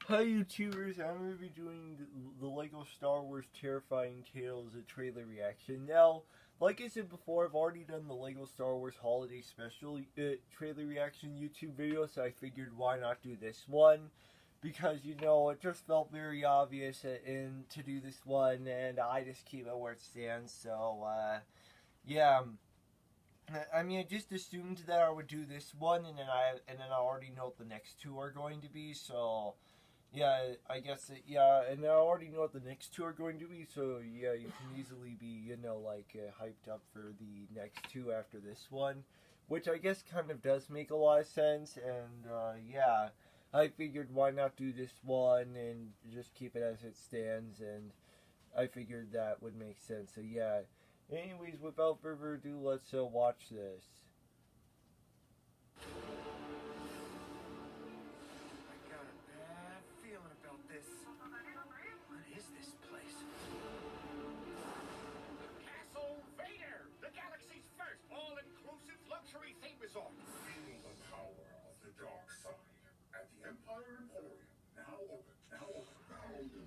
Hi YouTubers, I'm going to be doing the LEGO Star Wars Terrifying Tales trailer reaction. Now, like I said before, I've already done the LEGO Star Wars Holiday Special trailer reaction YouTube video, so I figured why not do this one. Because, it just felt very obvious to do this one, and I just keep it where it stands, so, yeah. I mean, I just assumed that I would do this one, and then I already know what the next two are going to be. So, yeah, I guess yeah, and I already know what the next two are going to be. So, yeah, you can easily be hyped up for the next two after this one, which I guess kind of does make a lot of sense. And yeah, I figured why not do this one and just keep it as it stands, and I figured that would make sense. So yeah. Anyways, without further ado, let's watch this. I got a bad feeling about this. What is this place? Castle Vader, the galaxy's first all-inclusive luxury theme resort. Feel the power of the dark side at the Empire Emporium. Now open. Now open. Now open.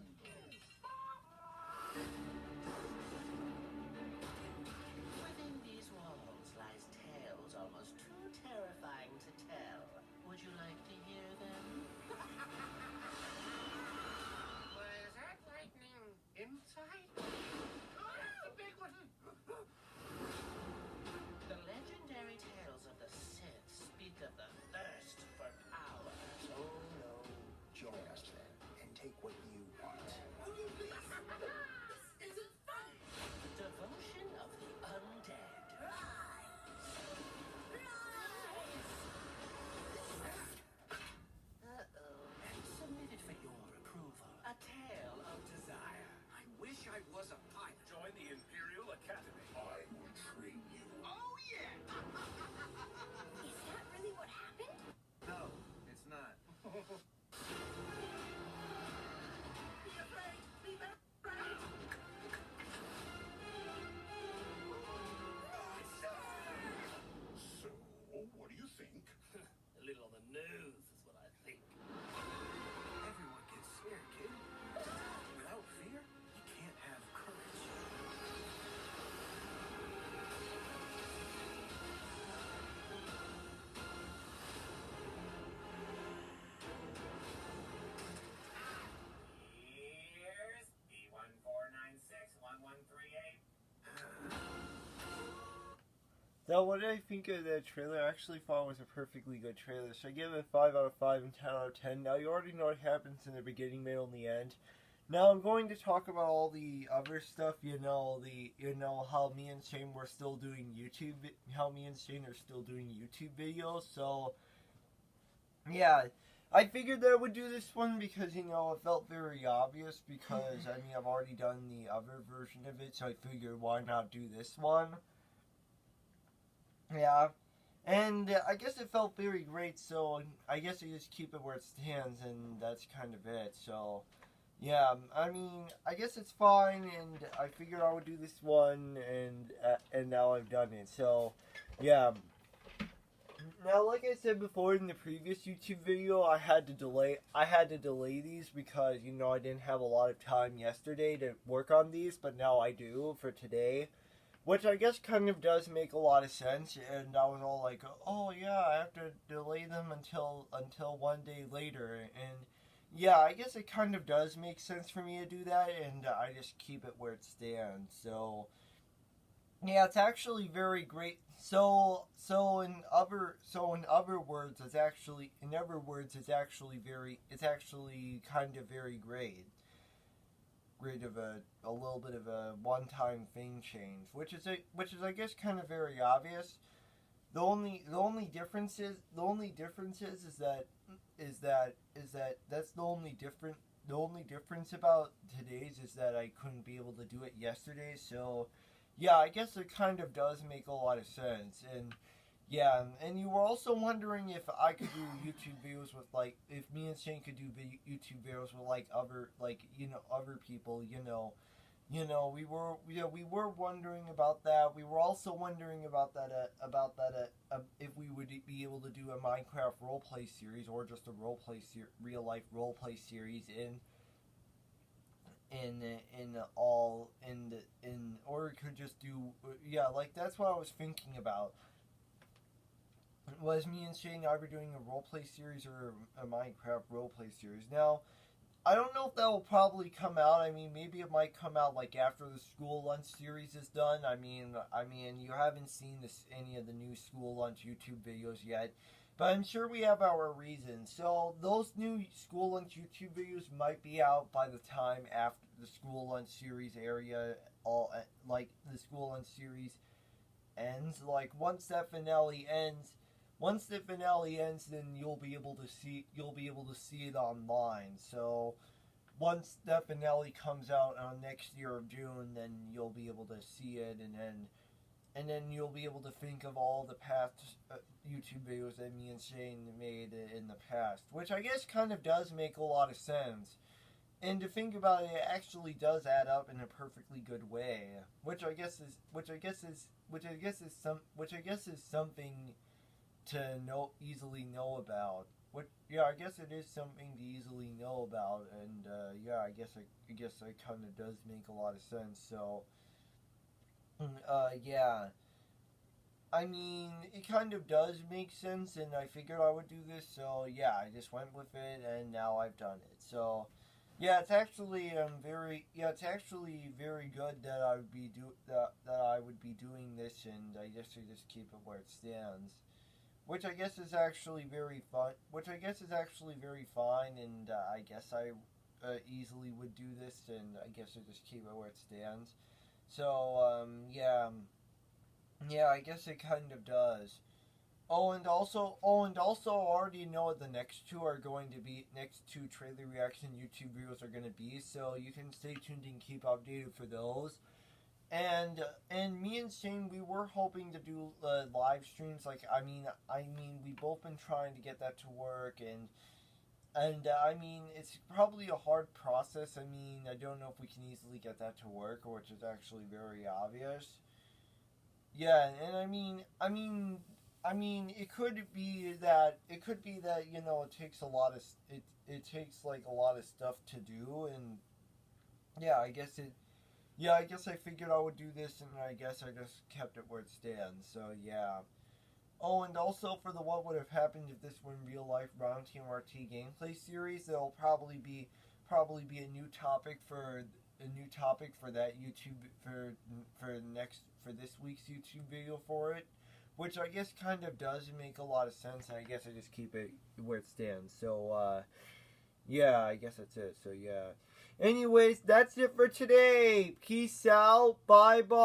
Within these walls lies tales almost too terrifying to tell. Would you like to hear them? Was that lightning inside? Oh, that's a big one. The legendary tales of the Sith speak of the thirst for power. Oh no. Join us then and take what you want. This isn't fun! Devotion of the undead. Uh-oh. Submitted for your approval. A tale of desire. I wish I was a pilot. Join the Imperial Academy. I will train you. Oh yeah! Is that really what happened? No, it's not. Be afraid! Be afraid! So, what do you think? A little on the nose is what I think. Everyone gets scared, kid. Without fear, you can't have courage. Here's B14961138. Now, what did I think of the trailer? I actually thought it was a perfectly good trailer, so I give it a 5 out of 5 and 10 out of 10. Now, you already know what happens in the beginning, middle, and the end. Now, I'm going to talk about all the other stuff, how me and Shane were still doing how me and Shane are still doing YouTube videos, so, yeah. I figured that I would do this one because, it felt very obvious because, I mean, I've already done the other version of it, so I figured why not do this one. Yeah, and I guess it felt very great, so I guess I just keep it where it stands, and that's kind of it. So, yeah, I mean, I guess it's fine, and I figured I would do this one, and now I've done it. So, yeah. Now, like I said before in the previous YouTube video, I had to delay these because I didn't have a lot of time yesterday to work on these, but now I do for today. Which I guess kind of does make a lot of sense, and I was all like, oh yeah, I have to delay them until one day later, and yeah, I guess it kind of does make sense for me to do that, and I just keep it where it stands. So yeah, it's actually very great. In other words, it's actually kind of very great. Rid of a little bit of a one-time thing change, which is I guess kind of very obvious. The only difference is that's the only difference about today's is that I couldn't be able to do it yesterday. So yeah, I guess it kind of does make a lot of sense. And yeah, and you were also wondering if I could do YouTube videos with if me and Shane could do YouTube videos with other people, we were wondering about that. We were also wondering about that if we would be able to do a Minecraft roleplay series or just a real life roleplay series or we could just do like that's what I was thinking about. Was me and Shane either doing a roleplay series or a Minecraft roleplay series. Now, I don't know if that will probably come out. I mean, maybe it might come out like after the school lunch series is done. I mean, you haven't seen any of the new school lunch YouTube videos yet, but I'm sure we have our reasons. So those new school lunch YouTube videos might be out by the time after the school lunch series like the school lunch series ends. Like once the finale ends, then you'll be able to see it online. So once that finale comes out on next year of June, then you'll be able to see it, and then you'll be able to think of all the past YouTube videos that me and Shane made in the past, which I guess kind of does make a lot of sense. And to think about it, it actually does add up in a perfectly good way, which I guess is something to easily know about. I guess it is something to easily know about, and I guess it kind of does make a lot of sense. So, I mean, it kind of does make sense, and I figured I would do this. So yeah, I just went with it, and now I've done it. So yeah, it's actually very good that I would be doing this, and I guess I just keep it where it stands. Which I guess is actually very fun. And I guess I easily would do this, and I guess I just keep it where it stands. So I guess it kind of does. And also, I already know what the next two trailer reaction YouTube videos are gonna be. So you can stay tuned and keep updated for those. And me and Shane, we were hoping to do live streams. Like, I mean, we've both been trying to get that to work, and I mean, it's probably a hard process. I mean, I don't know if we can easily get that to work, which is actually very obvious. Yeah, and I mean, it could be that it takes a lot of it takes like a lot of stuff to do, and I guess I figured I would do this, and I guess I just kept it where it stands. So yeah. Oh, and also for the what would have happened if this were in real life Round Team RT gameplay series, there'll probably be a new topic for that YouTube for this week's YouTube video for it, which I guess kind of does make a lot of sense, and I guess I just keep it where it stands. So I guess that's it. So yeah. Anyways, that's it for today. Peace out. Bye bye.